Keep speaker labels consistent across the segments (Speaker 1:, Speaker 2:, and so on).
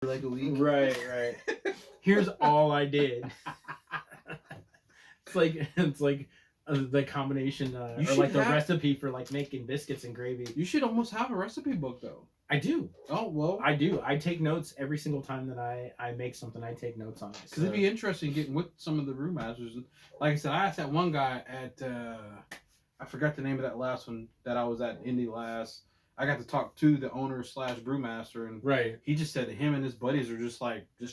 Speaker 1: like a week.
Speaker 2: Right. Here's all I did. It's like the combination or like the recipe for like making biscuits and gravy.
Speaker 1: You should almost have a recipe book though.
Speaker 2: I do.
Speaker 1: Oh well,
Speaker 2: I do. I take notes every single time that I make something. I take notes on it
Speaker 1: because it'd be interesting getting with some of the brewmasters. Like I said, I asked that one guy at I forgot the name of that last one that I was at Indy last. I got to talk to the owner / brewmaster, and he just said that him and his buddies are just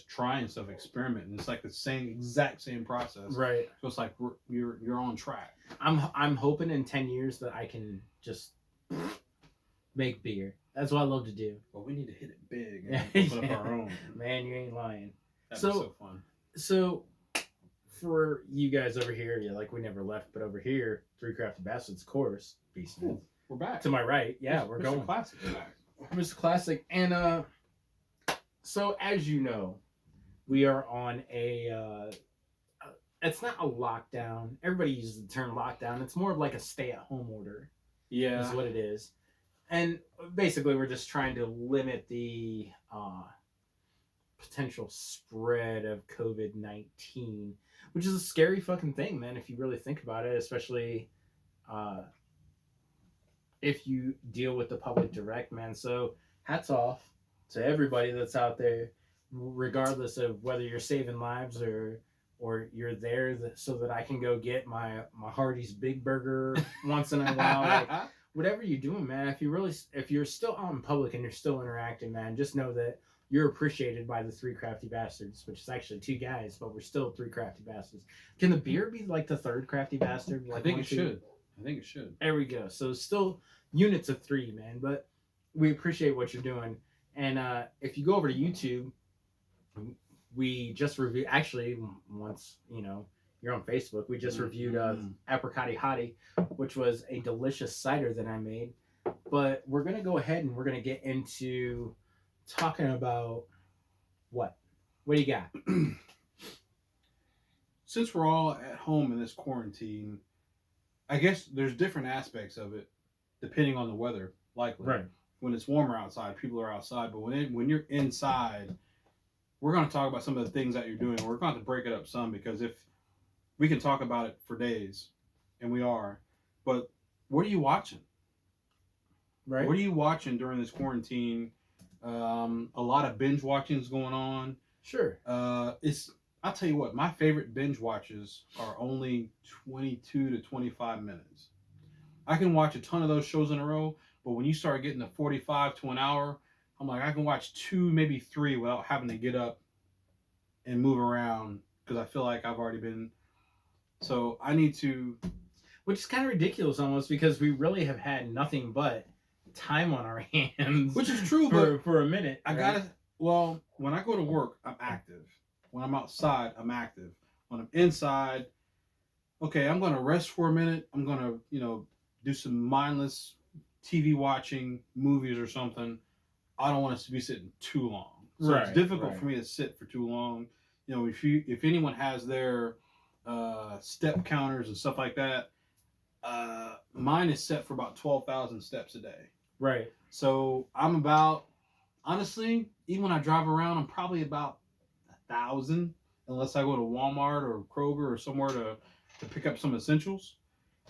Speaker 1: trying stuff, experimenting. It's like the exact same process.
Speaker 2: Right.
Speaker 1: So it's like you're on track.
Speaker 2: I'm hoping in 10 years that I can just make beer. That's what I love to do.
Speaker 1: Well, we need to hit it big and open up our own.
Speaker 2: Man, you ain't lying.
Speaker 1: That'd be so fun.
Speaker 2: So for you guys over here, like we never left, but over here, Three Crafty Bastards, of course, B.Smith.
Speaker 1: We're back.
Speaker 2: To my right. Yeah, we're going.
Speaker 1: Mr. Classic.
Speaker 2: Mr. Classic. And so as you know, we are on it's not a lockdown. Everybody uses the term lockdown. It's more of like a stay-at-home order.
Speaker 1: Yeah.
Speaker 2: Is what it is. And basically we're just trying to limit the potential spread of COVID-19, which is a scary fucking thing, man, if you really think about it, especially if you deal with the public direct, man. So hats off to everybody that's out there, regardless of whether you're saving lives or you're there so that I can go get my Hardee's Big Burger once in a while. Like, whatever you're doing, man, if you're still out in public and you're still interacting, man, just know that you're appreciated by the Three Crafty Bastards, which is actually 2 guys, but we're still 3 crafty bastards. Can the beer be like the 3rd crafty bastard? Like
Speaker 1: I think it should.
Speaker 2: There we go. So still units of 3, man, but we appreciate what you're doing. And if you go over to YouTube, we just reviewed, actually, once, you're on Facebook, we just reviewed Apricotty Hottie, which was a delicious cider that I made. But we're going to go ahead and we're going to get into talking about what? What do you got?
Speaker 1: Since we're all at home in this quarantine, I guess there's different aspects of it depending on the weather, likely.
Speaker 2: Right.
Speaker 1: When it's warmer outside, people are outside. But when you're inside, we're going to talk about some of the things that you're doing. We're going to break it up some because if we can talk about it for days, and we are. But what are you watching?
Speaker 2: Right.
Speaker 1: What are you watching during this quarantine? A lot of binge watching is going on.
Speaker 2: Sure.
Speaker 1: I'll tell you what, my favorite binge watches are only 22 to 25 minutes. I can watch a ton of those shows in a row, but when you start getting to 45 to an hour, I'm like, I can watch 2, maybe 3 without having to get up and move around because I feel like I've already been. So I need to.
Speaker 2: Which is kind of ridiculous almost because we really have had nothing but time on our hands.
Speaker 1: Which is true,
Speaker 2: for a minute.
Speaker 1: Well, when I go to work, I'm active. When I'm outside, I'm active. When I'm inside, okay, I'm going to rest for a minute. I'm going to, do some mindless TV watching, movies or something. I don't want us to be sitting too long. So it's difficult for me to sit for too long. If anyone has their step counters and stuff like that, mine is set for about 12,000 steps a day.
Speaker 2: Right.
Speaker 1: So I'm about, honestly, even when I drive around, I'm probably about 1,000, unless I go to Walmart or Kroger or somewhere to pick up some essentials.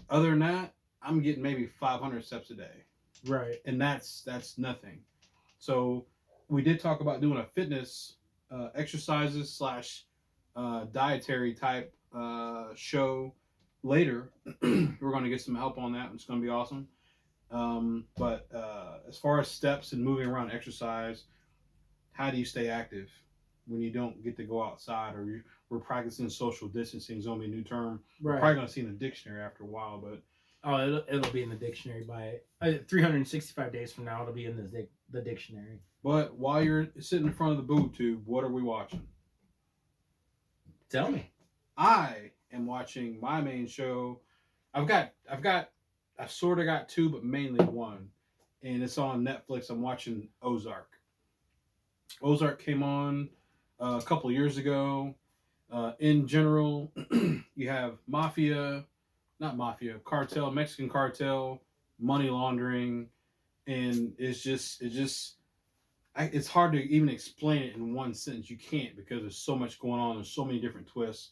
Speaker 1: Other than that, I'm getting maybe 500 steps a day.
Speaker 2: Right.
Speaker 1: And that's nothing. So we did talk about doing a fitness exercises / dietary type show later. We're going to get some help on that. It's going to be awesome. But as far as steps and moving around exercise, how do you stay active when you don't get to go outside or we're practicing social distancing? Is going to be a new term. Right. We're probably going to see in the dictionary after a while, but
Speaker 2: it'll be in the dictionary by 365 days from now. It'll be in the dictionary.
Speaker 1: But while you're sitting in front of the boob tube, what are we watching?
Speaker 2: Tell me.
Speaker 1: I am watching my main show. I've sort of got 2, but mainly 1, and it's on Netflix. I'm watching Ozark. Ozark came on a couple years ago. In general, you have cartel, Mexican cartel, money laundering, and it's just it's hard to even explain it in one sentence. You can't because there's so much going on. There's so many different twists.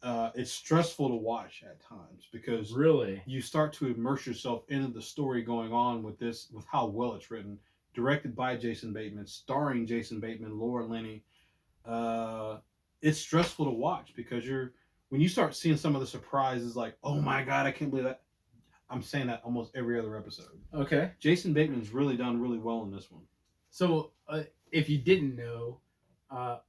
Speaker 1: It's stressful to watch at times because
Speaker 2: Really?
Speaker 1: you start to immerse yourself into the story going on with how well it's written. Directed by Jason Bateman, starring Jason Bateman, Laura Linney. Uh, it's stressful to watch because when you start seeing some of the surprises, like, oh my god, I can't believe that. I'm saying that almost every other episode.
Speaker 2: Okay.
Speaker 1: Jason Bateman's really done really well in this one.
Speaker 2: So, if you didn't know,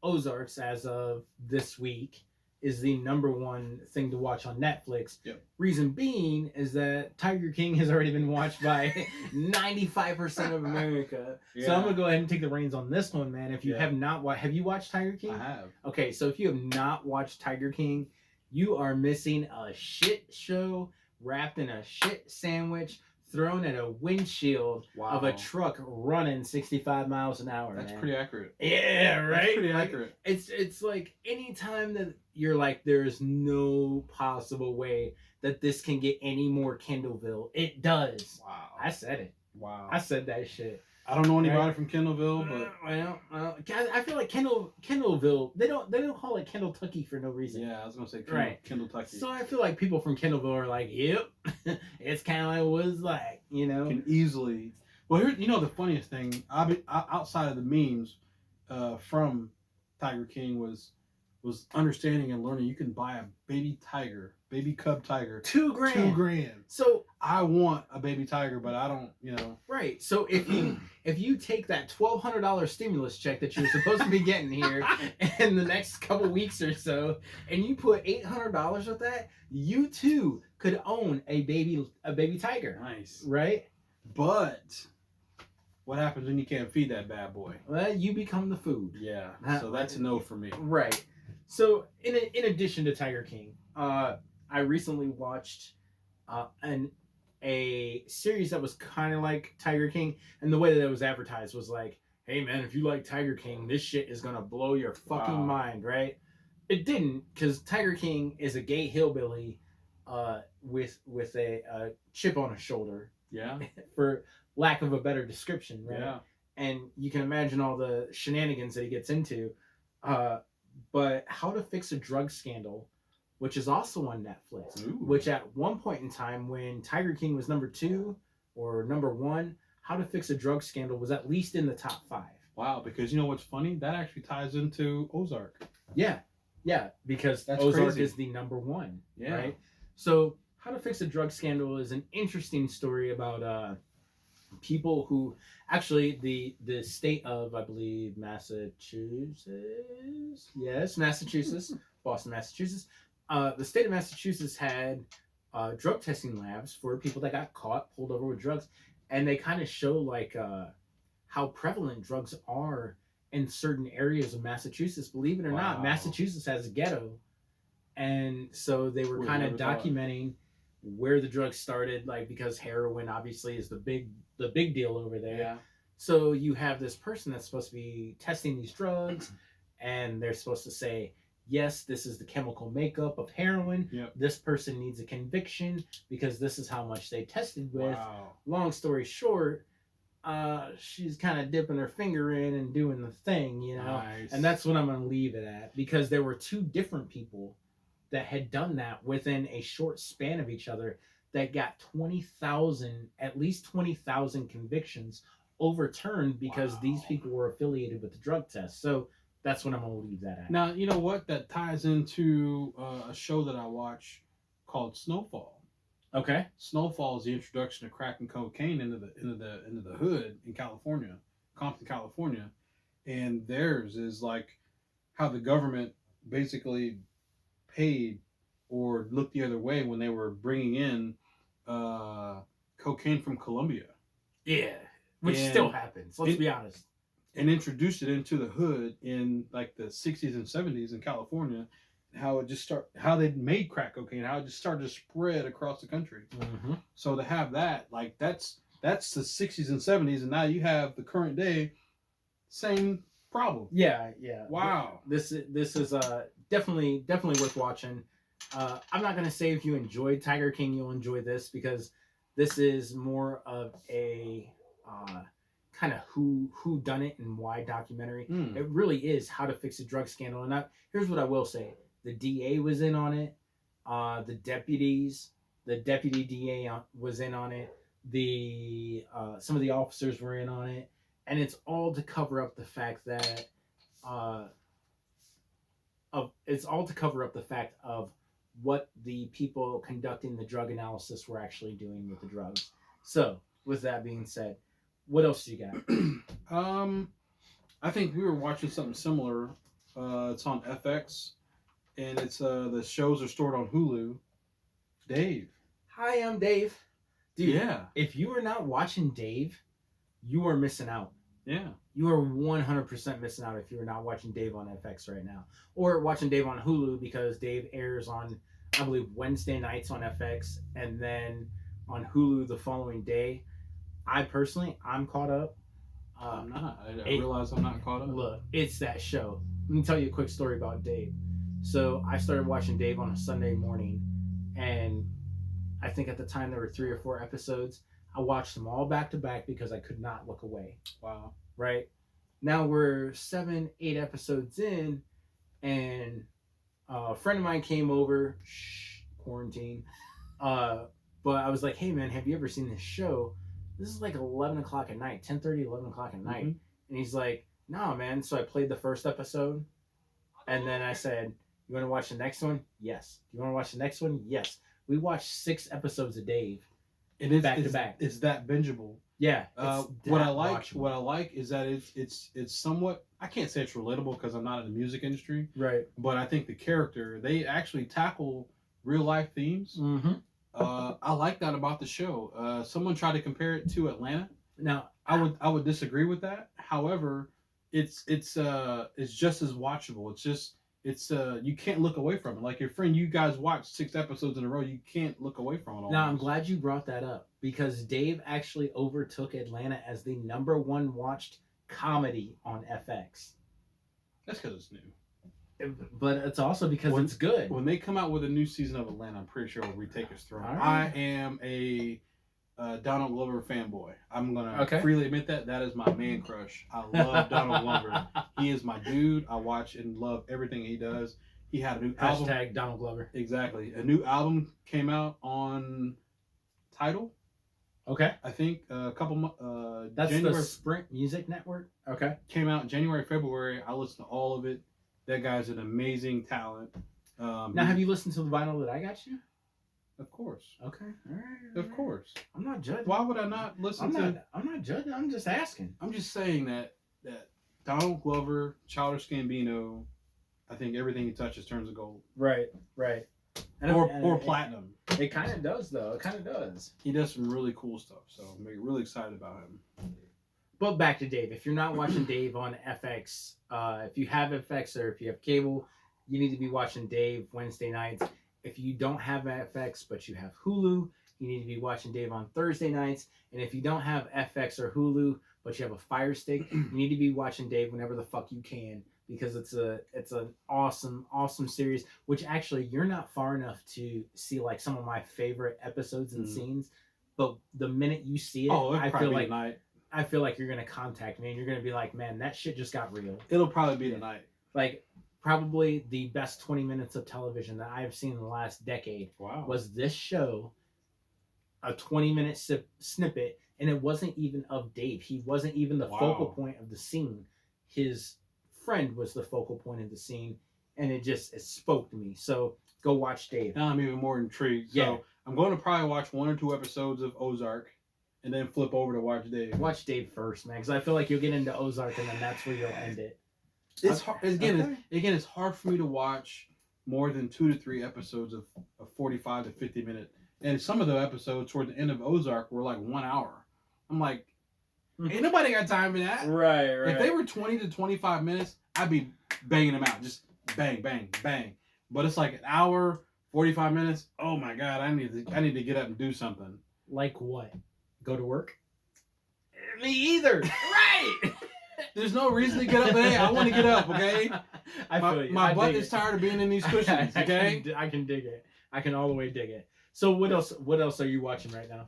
Speaker 2: Ozarks, as of this week, is the #1 thing to watch on Netflix.
Speaker 1: Yep.
Speaker 2: Reason being is that Tiger King has already been watched by 95% of America.
Speaker 1: Yeah.
Speaker 2: So I'm gonna go ahead and take the reins on this one, man. If you have not watched, have you watched Tiger King?
Speaker 1: I have.
Speaker 2: Okay, so if you have not watched Tiger King, you are missing a shit show wrapped in a shit sandwich thrown at a windshield of a truck running 65 miles an hour.
Speaker 1: That's
Speaker 2: man.
Speaker 1: pretty accurate.
Speaker 2: Yeah, right.
Speaker 1: That's pretty accurate.
Speaker 2: It's like anytime that you're like, there's no possible way that this can get any more Kendallville. It does.
Speaker 1: Wow.
Speaker 2: I said it.
Speaker 1: Wow.
Speaker 2: I said that shit.
Speaker 1: I don't know anybody from Kendallville, but
Speaker 2: well, I feel like Kendallville. They don't call it Kentucky for no reason.
Speaker 1: yeah, I was gonna say Kentucky.
Speaker 2: So I feel like people from Kendallville are like, yep, it's kind of like what it's like, you know.
Speaker 1: Can easily. Well, here, the funniest thing, outside of the memes, from Tiger King was understanding and learning you can buy a baby cub tiger,
Speaker 2: $2,000.
Speaker 1: $2,000.
Speaker 2: So
Speaker 1: I want a baby tiger, but I don't,
Speaker 2: Right. So if you take that $1,200 stimulus check that you're supposed to be getting here in the next couple weeks or so, and you put $800 with that, you too could own a baby tiger.
Speaker 1: Nice.
Speaker 2: Right?
Speaker 1: But what happens when you can't feed that bad boy?
Speaker 2: Well, you become the food.
Speaker 1: Yeah. So that's a no for me.
Speaker 2: Right. So in addition to Tiger King, I recently watched a series that was kind of like Tiger King, and the way that it was advertised was like, hey man, if you like Tiger King, this shit is gonna blow your fucking mind, right? It didn't, because Tiger King is a gay hillbilly with a chip on his shoulder.
Speaker 1: Yeah.
Speaker 2: For lack of a better description, right?
Speaker 1: Yeah.
Speaker 2: And you can imagine all the shenanigans that he gets into. But How to Fix a Drug Scandal, which is also on Netflix,
Speaker 1: Ooh.
Speaker 2: which at one point in time when Tiger King was #2 or #1, How to Fix a Drug Scandal was at least in the top 5.
Speaker 1: Wow, because you know what's funny? That actually ties into Ozark.
Speaker 2: Yeah, because
Speaker 1: that's
Speaker 2: Ozark
Speaker 1: crazy.
Speaker 2: is the #1,
Speaker 1: Yeah.
Speaker 2: right? So How to Fix a Drug Scandal is an interesting story about people who actually the state of, I believe, Massachusetts. Yes, Massachusetts, Boston, Massachusetts. The state of Massachusetts had drug testing labs for people that got caught pulled over with drugs, and they kind of show like how prevalent drugs are in certain areas of Massachusetts. Believe it or not, Massachusetts has a ghetto, and so they were kind of documenting where the drugs started, like, because heroin obviously is the big deal over there.
Speaker 1: Yeah.
Speaker 2: So you have this person that's supposed to be testing these drugs, and they're supposed to say, yes, this is the chemical makeup of heroin.
Speaker 1: Yep.
Speaker 2: This person needs a conviction because this is how much they tested with.
Speaker 1: Wow.
Speaker 2: Long story short, she's kind of dipping her finger in and doing the thing, you know.
Speaker 1: Nice.
Speaker 2: And that's what I'm going to leave it at, because there were 2 different people that had done that within a short span of each other that got at least 20,000 convictions overturned because these people were affiliated with the drug test. So that's what I'm going to leave that at.
Speaker 1: Now, you know what? That ties into a show that I watch called Snowfall.
Speaker 2: Okay.
Speaker 1: Snowfall is the introduction of crack and cocaine into the hood in California, Compton, California, and theirs is like how the government basically paid or looked the other way when they were bringing in cocaine from Colombia.
Speaker 2: Yeah, which still happens. Let's be honest.
Speaker 1: And introduced it into the hood in like the 60s and 70s in California. How they made crack cocaine, how it just started to spread across the country.
Speaker 2: Mm-hmm.
Speaker 1: So to have that, like that's the 60s and 70s, and now you have the current day, same problem.
Speaker 2: Yeah.
Speaker 1: Wow.
Speaker 2: This is definitely worth watching. I'm not gonna say if you enjoyed Tiger King, you'll enjoy this, because this is more of a kind of who done it and why documentary.
Speaker 1: Mm.
Speaker 2: It really is how to fix a drug scandal. And here's what I will say: the DA was in on it. The deputy DA was in on it. The some of the officers were in on it, and it's all to cover up the fact that of what the people conducting the drug analysis were actually doing with the drugs. So, with that being said, what else do you got?
Speaker 1: I think we were watching something similar. It's on FX, and it's the shows are stored on Hulu. Dave.
Speaker 2: Hi, I'm Dave. Dude,
Speaker 1: yeah.
Speaker 2: If you are not watching Dave, you are missing out.
Speaker 1: Yeah.
Speaker 2: You are 100% missing out if you are not watching Dave on FX right now. Or watching Dave on Hulu, because Dave airs on, I believe, Wednesday nights on FX, and then on Hulu the following day. I'm caught up.
Speaker 1: I'm not. I realize I'm not caught up.
Speaker 2: Look, it's that show. Let me tell you a quick story about Dave. So I started watching Dave on a Sunday morning, and I think at the time there were 3 or 4 episodes. I watched them all back to back because I could not look away.
Speaker 1: Wow.
Speaker 2: Right? Now we're 7, 8 episodes in, and a friend of mine came over. Quarantine. But I was like, hey man, have you ever seen this show? This is like 11 o'clock at night, 10:30, 11 o'clock at night. And he's like, no man. So I played the first episode, and then I said, you want to watch the next one? Yes. You want to watch the next one? Yes. We watched 6 episodes of Dave.
Speaker 1: It is
Speaker 2: back to back.
Speaker 1: It's that bingeable.
Speaker 2: Yeah.
Speaker 1: What I like is that it's somewhat, I can't say it's relatable because I'm not in the music industry.
Speaker 2: Right.
Speaker 1: But I think the character, they actually tackle real life themes.
Speaker 2: Mm-hmm.
Speaker 1: I like that about the show. Someone tried to compare it to Atlanta.
Speaker 2: Now,
Speaker 1: I would disagree with that. However, it's just as watchable. It's you can't look away from it. Like your friend, you guys watched 6 episodes in a row. You can't look away from it all.
Speaker 2: Now, I'm glad you brought that up, because Dave actually overtook Atlanta as the #1 watched comedy on FX.
Speaker 1: That's because it's new.
Speaker 2: But it's also because it's good.
Speaker 1: When they come out with a new season of Atlanta, I'm pretty sure it'll retake its throne.
Speaker 2: Right.
Speaker 1: I am a Donald Glover fanboy. I'm gonna freely admit that. That is my man crush. I love Donald Glover. He is my dude. I watch and love everything he does. He had a new album.
Speaker 2: Hashtag Donald Glover.
Speaker 1: Exactly. A new album came out on Tidal.
Speaker 2: Okay.
Speaker 1: I think a couple.
Speaker 2: That's
Speaker 1: January,
Speaker 2: the Sprint Music Network. Okay.
Speaker 1: Came out in January, February. I listened to all of it. That guy's an amazing talent.
Speaker 2: Now, have you listened to the vinyl that I got you?
Speaker 1: Of course.
Speaker 2: Okay. All right.
Speaker 1: Of course.
Speaker 2: I'm not judging.
Speaker 1: Why would I not listen to?
Speaker 2: I'm not judging. I'm just asking.
Speaker 1: I'm just saying that Donald Glover, Childish Gambino, I think everything he touches turns to gold.
Speaker 2: Right.
Speaker 1: Or platinum.
Speaker 2: It kind of does, though. It kind of does.
Speaker 1: He does some really cool stuff, so I'm really excited about him.
Speaker 2: But back to Dave. If you're not watching Dave on FX, if you have FX or if you have cable, you need to be watching Dave Wednesday nights. If you don't have FX but you have Hulu, you need to be watching Dave on Thursday nights. And if you don't have FX or Hulu but you have a Fire Stick, you need to be watching Dave whenever the fuck you can, because it's an awesome series. Which actually, you're not far enough to see like some of my favorite episodes and scenes, but the minute you see it, I feel like you're going to contact me and you're going to be like, man, that shit just got real.
Speaker 1: It'll probably be tonight.
Speaker 2: Like, probably the best 20 minutes of television that I've seen in the last decade was this show, a 20-minute snippet, and it wasn't even of Dave. He wasn't even the focal point of the scene. His friend was the focal point of the scene, and it spoke to me. So, go watch Dave.
Speaker 1: Now I'm even more intrigued.
Speaker 2: Yeah.
Speaker 1: So, I'm going to probably watch 1 or 2 episodes of Ozark. And then flip over to watch Dave.
Speaker 2: Watch Dave first, man, because I feel like you'll get into Ozark, and then that's where you'll end it.
Speaker 1: It's hard. Again, it's hard for me to watch more than 2 to 3 episodes of 45 to 50 minute. And some of the episodes toward the end of Ozark were like 1 hour. I'm like, ain't nobody got time for that.
Speaker 2: Right.
Speaker 1: If they were 20 to 25 minutes, I'd be banging them out. Just bang, bang, bang. But it's like an hour, 45 minutes. Oh my God, I need to get up and do something.
Speaker 2: Like what? Go to work? Me either. Right.
Speaker 1: There's no reason to get up today. I want to get up, okay? My butt is tired of being in these cushions, okay?
Speaker 2: I can dig it. I can all the way dig it. So what else are you watching right now?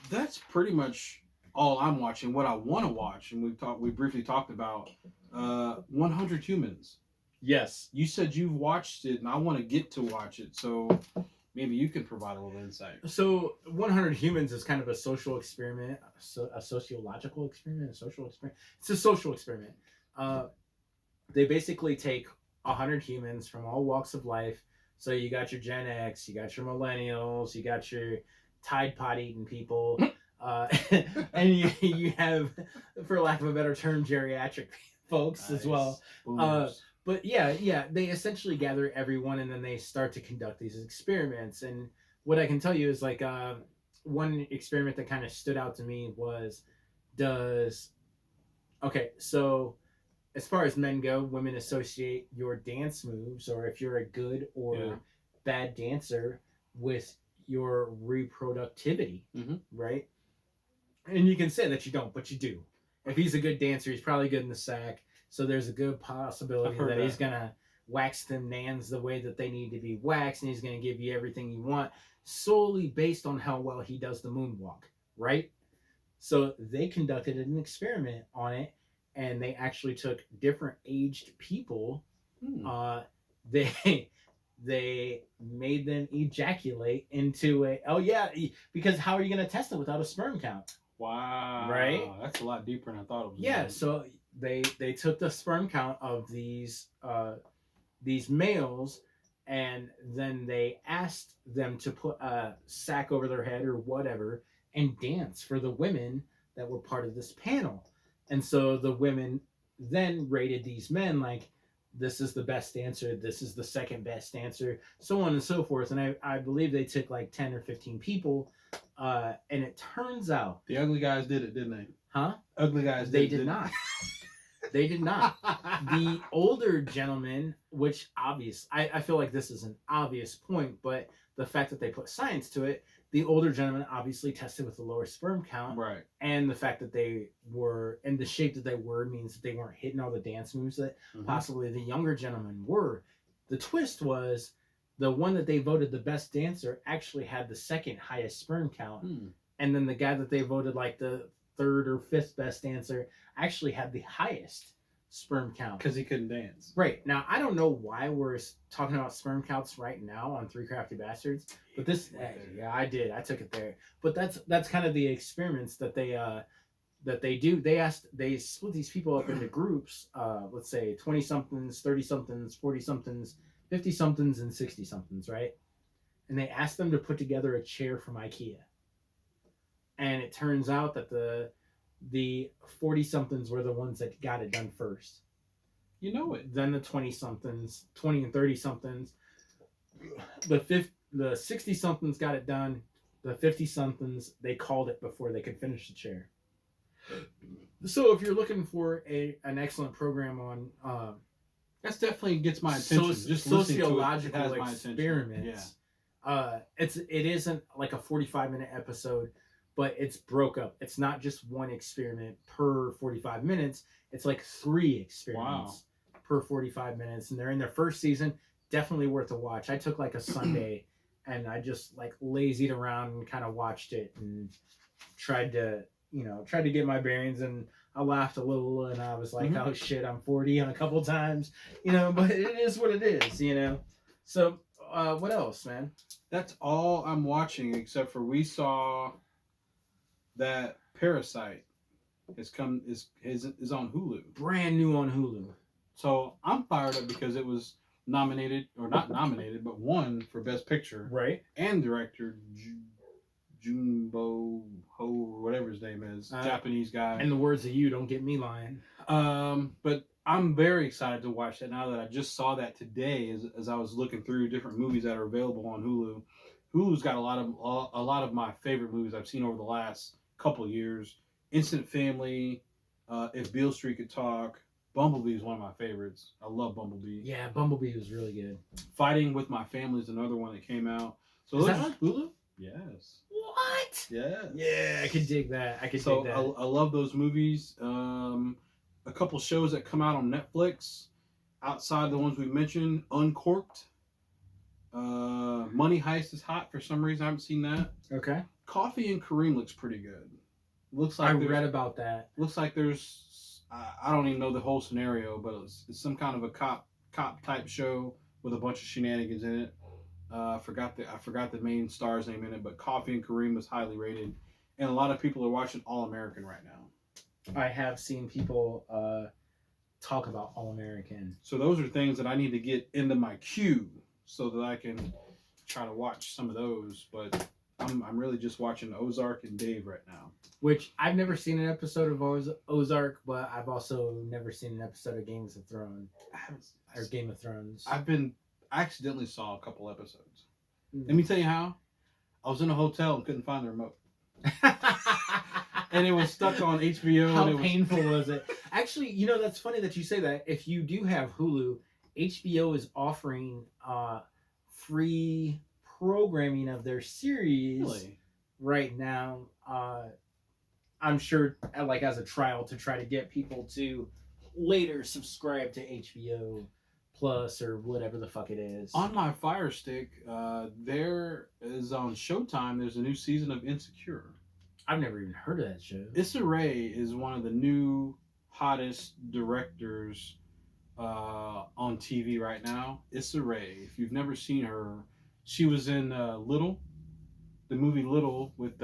Speaker 1: That's pretty much all I'm watching. What I want to watch, and we briefly talked about 100 Humans.
Speaker 2: Yes.
Speaker 1: You said you've watched it, and I want to get to watch it. So maybe you can provide a little insight.
Speaker 2: So 100 Humans is kind of a social experiment, a sociological experiment, a social experiment. It's a social experiment. They basically take 100 humans from all walks of life. So you got your Gen X, you got your millennials, you got your Tide Pod eating people, and you have, for lack of a better term, geriatric folks as well. But yeah, they essentially gather everyone and then they start to conduct these experiments. And what I can tell you is like one experiment that kind of stood out to me was so as far as men go, women associate your dance moves, or if you're a good or bad dancer, with your reproductivity, right? And you can say that you don't, but you do. If he's a good dancer, he's probably good in the sack. So there's a good possibility that he's going to wax them nans the way that they need to be waxed, and he's going to give you everything you want solely based on how well he does the moonwalk, right? So they conducted an experiment on it, and they actually took different aged people. They made them ejaculate into because how are you going to test it without a sperm count?
Speaker 1: Wow.
Speaker 2: Right?
Speaker 1: That's a lot deeper than I thought it was.
Speaker 2: Yeah, so they took the sperm count of these males, and then they asked them to put a sack over their head or whatever and dance for the women that were part of this panel. And so the women then rated these men like, this is the best dancer, this is the second best dancer, so on and so forth. And I believe they took like 10 or 15 people, and it turns out
Speaker 1: the ugly guys did it, didn't they?
Speaker 2: Huh?
Speaker 1: Ugly guys
Speaker 2: did not. They did not. The older gentlemen, which I feel like this is an obvious point, but the fact that they put science to it, the older gentlemen obviously tested with a lower sperm count.
Speaker 1: Right.
Speaker 2: And the fact that they were, and the shape that they were, means that they weren't hitting all the dance moves that possibly the younger gentlemen were. The twist was the one that they voted the best dancer actually had the second highest sperm count. And then the guy that they voted like the third or fifth best dancer actually had the highest sperm count.
Speaker 1: Because he couldn't dance.
Speaker 2: Right. Now, I don't know why we're talking about sperm counts right now on Three Crafty Bastards, but this, yeah, I did. I took it there. But that's kind of the experiments that they do. They split these people up into groups, let's say 20-somethings, 30-somethings, 40-somethings, 50-somethings, and 60-somethings, right? And they asked them to put together a chair from IKEA. And it turns out that the 40-somethings were the ones that got it done first.
Speaker 1: You know it.
Speaker 2: Then the 20-somethings, 20 and 30-somethings. The 60-somethings got it done. The 50-somethings, they called it before they could finish the chair. So if you're looking for an excellent program on
Speaker 1: that definitely gets my attention. Just
Speaker 2: sociological experiments. Yeah. It isn't like a 45-minute episode, but it's broke up. It's not just one experiment per 45 minutes. It's like 3 experiments per 45 minutes. And they're in their first season. Definitely worth a watch. I took like a Sunday and I just like lazied around and kind of watched it and tried to get my bearings. And I laughed a little and I was like, oh shit, I'm 40 on a couple times, but it is what it is, So what else, man?
Speaker 1: That's all I'm watching, except for we saw that Parasite is on Hulu.
Speaker 2: Brand new on Hulu.
Speaker 1: So I'm fired up because it was nominated, or not nominated, but won for Best Picture.
Speaker 2: Right.
Speaker 1: And director Junbo Ho, or whatever his name is, Japanese guy.
Speaker 2: And the words of you don't get me lying.
Speaker 1: But I'm very excited to watch that now that I just saw that today as I was looking through different movies that are available on Hulu. Hulu's got a lot of my favorite movies I've seen over the last couple of years. Instant Family, If Beale Street Could Talk. Bumblebee is one of my favorites. I love Bumblebee.
Speaker 2: Yeah, Bumblebee was really good.
Speaker 1: Fighting with My Family is another one that came out. So
Speaker 2: is that on Hulu?
Speaker 1: Yes.
Speaker 2: What?
Speaker 1: Yes.
Speaker 2: Yeah, I could dig that. I
Speaker 1: love those movies. A couple shows that come out on Netflix outside the ones we mentioned. Uncorked. Money Heist is hot for some reason. I haven't seen that.
Speaker 2: Okay.
Speaker 1: Coffee and Kareem looks pretty good. Looks
Speaker 2: I
Speaker 1: like
Speaker 2: read about that.
Speaker 1: looks like there's I don't even know the whole scenario, but it's some kind of a cop type show with a bunch of shenanigans in it. I forgot the main star's name in it, but Coffee and Kareem was highly rated, and a lot of people are watching All American right now.
Speaker 2: I have seen people talk about All American.
Speaker 1: So those are things that I need to get into my queue so that I can try to watch some of those. But I'm really just watching Ozark and Dave right now.
Speaker 2: Which I've never seen an episode of Ozark, but I've also never seen an episode of Games of Thrones or Game of Thrones.
Speaker 1: I accidentally saw a couple episodes. Let me tell you how. I was in a hotel and couldn't find the remote. And it was stuck on HBO.
Speaker 2: How
Speaker 1: and
Speaker 2: painful was it? Actually, that's funny that you say that. If you do have Hulu, HBO is offering free programming of their series right now. I'm sure, like as a trial to try to get people to later subscribe to HBO Plus or whatever the fuck it is.
Speaker 1: On my Fire Stick, there is on Showtime. There's a new season of Insecure.
Speaker 2: I've never even heard of that show.
Speaker 1: Issa Rae is one of the new hottest directors on TV right now. Issa Rae. If you've never seen her, she was in Little, the movie Little with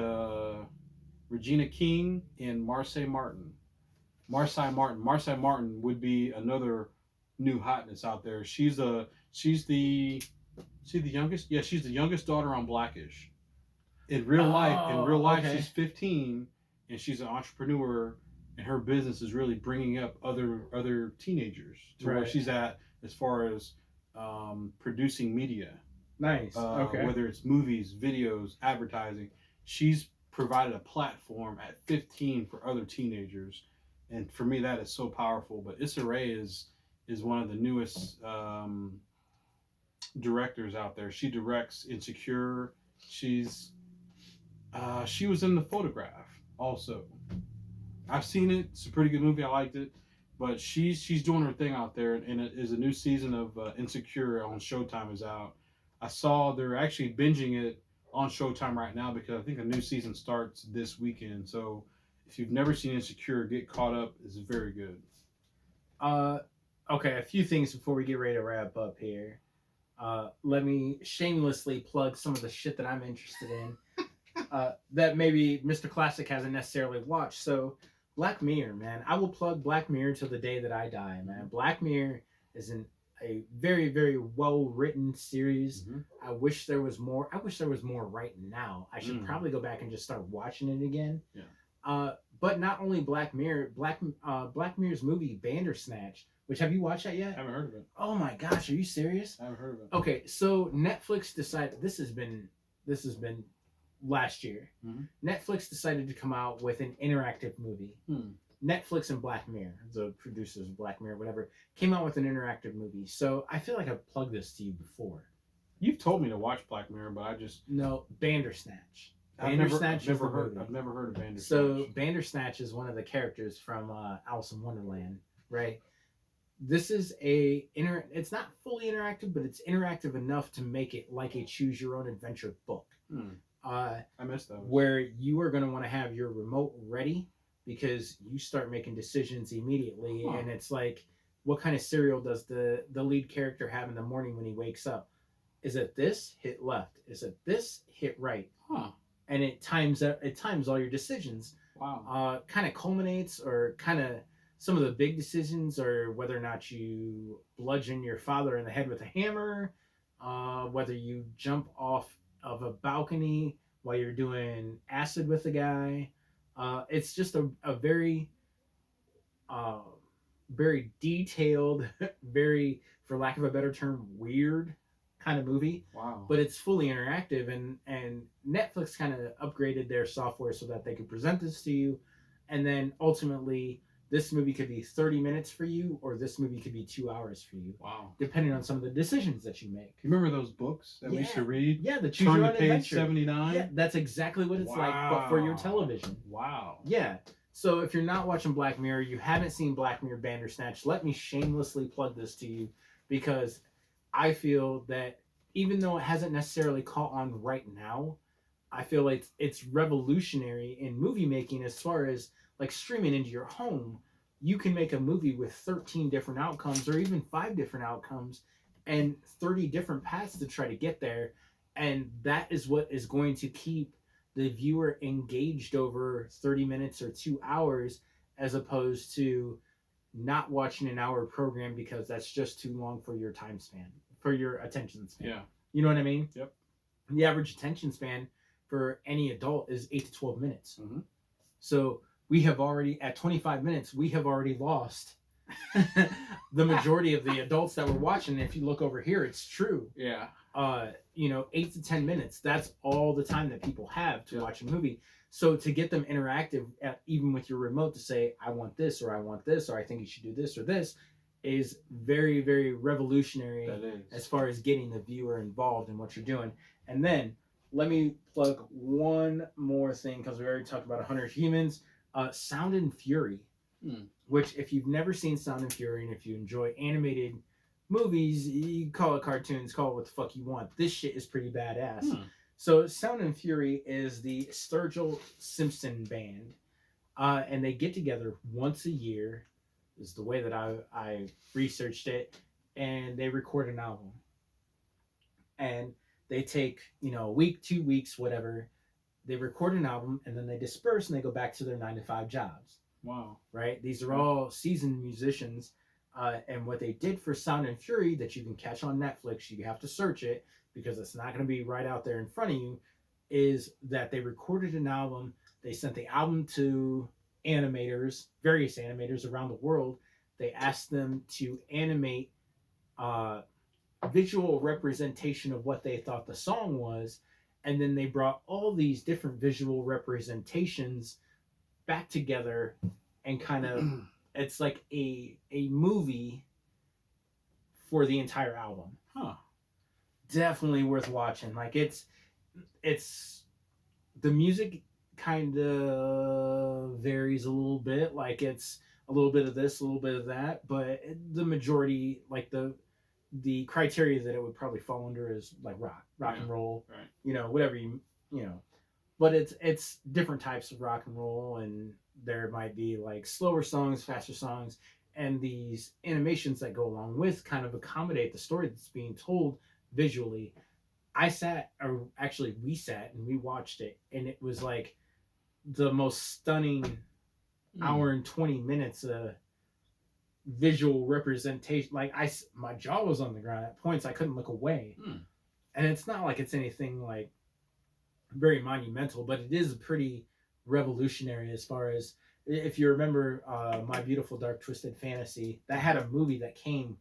Speaker 1: Regina King and Marsai Martin. Marsai Martin would be another new hotness out there. She's the youngest. Yeah, she's the youngest daughter on Blackish. In real life,
Speaker 2: okay.
Speaker 1: she's 15 and she's an entrepreneur, and her business is really bringing up other teenagers to where she's at as far as producing media.
Speaker 2: Nice. Okay.
Speaker 1: Whether it's movies, videos, advertising, she's provided a platform at 15 for other teenagers, and for me that is so powerful. But Issa Rae is one of the newest directors out there. She directs Insecure. She was in The Photograph also. I've seen it. It's a pretty good movie. I liked it. But she's doing her thing out there, and it is a new season of Insecure on Showtime is out. I saw they're actually binging it on Showtime right now because I think a new season starts this weekend. So if you've never seen Insecure, get caught up. It's very good.
Speaker 2: Okay, a few things before we get ready to wrap up here. Let me shamelessly plug some of the shit that I'm interested in that maybe Mr. Classic hasn't necessarily watched. So Black Mirror, man. I will plug Black Mirror till the day that I die, man. Black Mirror is a very, very well-written series.
Speaker 1: Mm-hmm.
Speaker 2: I wish there was more. I wish there was more right now. I should probably go back and just start watching it again.
Speaker 1: Yeah.
Speaker 2: But not only Black Mirror, Black Mirror's movie Bandersnatch, which have you watched that yet?
Speaker 1: I haven't heard of it.
Speaker 2: Oh my gosh, are you serious?
Speaker 1: I haven't heard of it.
Speaker 2: Okay, so Netflix decided this has been last year.
Speaker 1: Mm-hmm.
Speaker 2: Netflix decided to come out with an interactive movie. Netflix and Black Mirror, the producers of Black Mirror, whatever, came out with an interactive movie. So I feel like I've plugged this to you before.
Speaker 1: You've told me to watch Black Mirror, but I just
Speaker 2: Bandersnatch.
Speaker 1: I've never heard of Bandersnatch.
Speaker 2: So Bandersnatch is one of the characters from Alice in Wonderland, right? This is it's not fully interactive, but it's interactive enough to make it like a choose your own adventure book.
Speaker 1: I missed those.
Speaker 2: Where you are going to want to have your remote ready because you start making decisions immediately. And it's like, what kind of cereal does the lead character have in the morning when he wakes up? Is it this? Hit left. Is it this? Hit right. And it times all your decisions.
Speaker 1: Wow.
Speaker 2: Kind of culminates, or kind of some of the big decisions, or whether or not you bludgeon your father in the head with a hammer, whether you jump off of a balcony while you're doing acid with a guy. It's just a very very detailed, very, for lack of a better term, weird kind of movie.
Speaker 1: Wow.
Speaker 2: But it's fully interactive, and Netflix kind of upgraded their software so that they could present this to you, and then ultimately this movie could be 30 minutes for you, or this movie could be 2 hours for you.
Speaker 1: Wow.
Speaker 2: Depending on some of the decisions that you make.
Speaker 1: You remember those books that we used to read?
Speaker 2: Yeah, the Choose
Speaker 1: Turn
Speaker 2: Your
Speaker 1: to
Speaker 2: Own
Speaker 1: page
Speaker 2: Adventure.
Speaker 1: 79?
Speaker 2: Yeah, that's exactly what it's like, but for your television.
Speaker 1: Wow.
Speaker 2: Yeah. So if you're not watching Black Mirror, you haven't seen Black Mirror Bandersnatch, let me shamelessly plug this to you, because I feel that even though it hasn't necessarily caught on right now, I feel like it's revolutionary in movie making as far as like streaming into your home. You can make a movie with 13 different outcomes or even 5 different outcomes and 30 different paths to try to get there. And that is what is going to keep the viewer engaged over 30 minutes or 2 hours, as opposed to not watching an hour program because that's just too long for your time span, for your attention span.
Speaker 1: Yeah.
Speaker 2: You know what I mean?
Speaker 1: Yep.
Speaker 2: The average attention span for any adult is 8 to 12 minutes.
Speaker 1: Mm-hmm.
Speaker 2: So we have already, at 25 minutes, we have already lost the majority of the adults that were watching. If you look over here, it's true.
Speaker 1: Yeah.
Speaker 2: 8 to 10 minutes, that's all the time that people have to watch a movie. So to get them interactive, even with your remote, to say, I want this, or I want this, or I think you should do this or this, is very, very revolutionary as far as getting the viewer involved in what you're doing. And then let me plug one more thing, because we already talked about 100 Humans. Sound and Fury, which, if you've never seen Sound and Fury, and if you enjoy animated movies, you call it cartoons, call it what the fuck you want. This shit is pretty badass. So Sound and Fury is the Sturgill Simpson band, and they get together once a year, is the way that I researched it, and they record an album. And they take, a week, 2 weeks, whatever. They record an album, and then they disperse, and they go back to their 9-to-5 jobs.
Speaker 1: Wow.
Speaker 2: Right? These are all seasoned musicians. And what they did for Sound and Fury, that you can catch on Netflix, you have to search it because it's not going to be right out there in front of you, is that they recorded an album. They sent the album to animators, various animators around the world. They asked them to animate visual representation of what they thought the song was. And then they brought all these different visual representations back together and kind of, it's like a movie for the entire album. Definitely worth watching. Like it's the music kind of varies a little bit. Like it's a little bit of this, a little bit of that, but the majority, like the criteria that it would probably fall under is like rock and roll,
Speaker 1: right.
Speaker 2: Whatever but it's different types of rock and roll, and there might be like slower songs, faster songs, and these animations that go along with kind of accommodate the story that's being told visually. We sat and we watched it, and it was like the most stunning hour and 20 minutes of visual representation. Like my jaw was on the ground at points. I couldn't look away. And it's not like it's anything like very monumental, but it is pretty revolutionary as far as, if you remember My Beautiful Dark Twisted Fantasy, that had a movie that came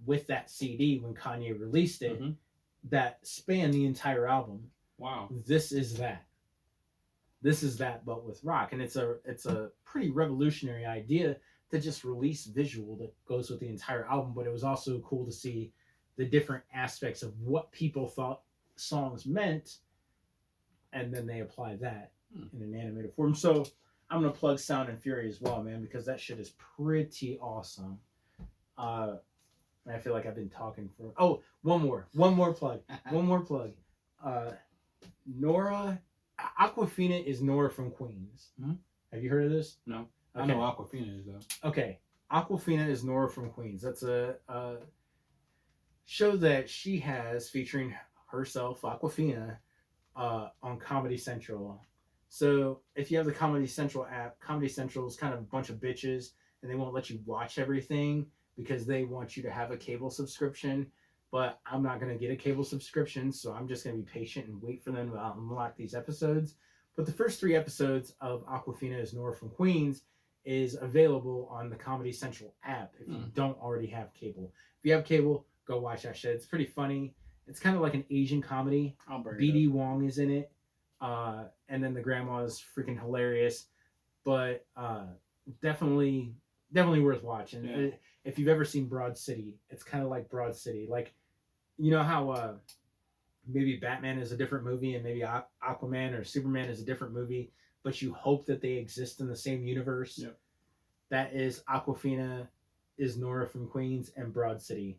Speaker 2: with that CD when Kanye released it, that spanned the entire album.
Speaker 1: Wow.
Speaker 2: This is that, but with rock. And it's a pretty revolutionary idea to just release visual that goes with the entire album. But it was also cool to see the different aspects of what people thought songs meant, and then they apply that in an animated form. So I'm gonna plug Sound and Fury as well, man, because that shit is pretty awesome. And I feel like I've been talking for one more plug. Nora Aquafina is Nora from Queens. Have you heard of this?
Speaker 1: No.
Speaker 2: Okay.
Speaker 1: I know Aquafina is though.
Speaker 2: Okay, Aquafina is Nora from Queens. That's a show that she has featuring herself, Aquafina, on Comedy Central. So if you have the Comedy Central app, Comedy Central is kind of a bunch of bitches, and they won't let you watch everything because they want you to have a cable subscription. But I'm not going to get a cable subscription, so I'm just going to be patient and wait for them to unlock these episodes. But the first 3 episodes of Aquafina is Nora from Queens is available on the Comedy Central app if you don't already have cable. If you have cable, go watch that shit. It's pretty funny. It's kind of like an Asian comedy. Pt.1 is in it. And then the grandma is freaking hilarious. But definitely worth watching.
Speaker 1: Yeah.
Speaker 2: If you've ever seen Broad City, it's kind of like Broad City. Like, you know how maybe Batman is a different movie and maybe Aquaman or Superman is a different movie, but you hope that they exist in the same universe?
Speaker 1: Yep.
Speaker 2: That is Aquafina is Nora from Queens and Broad City.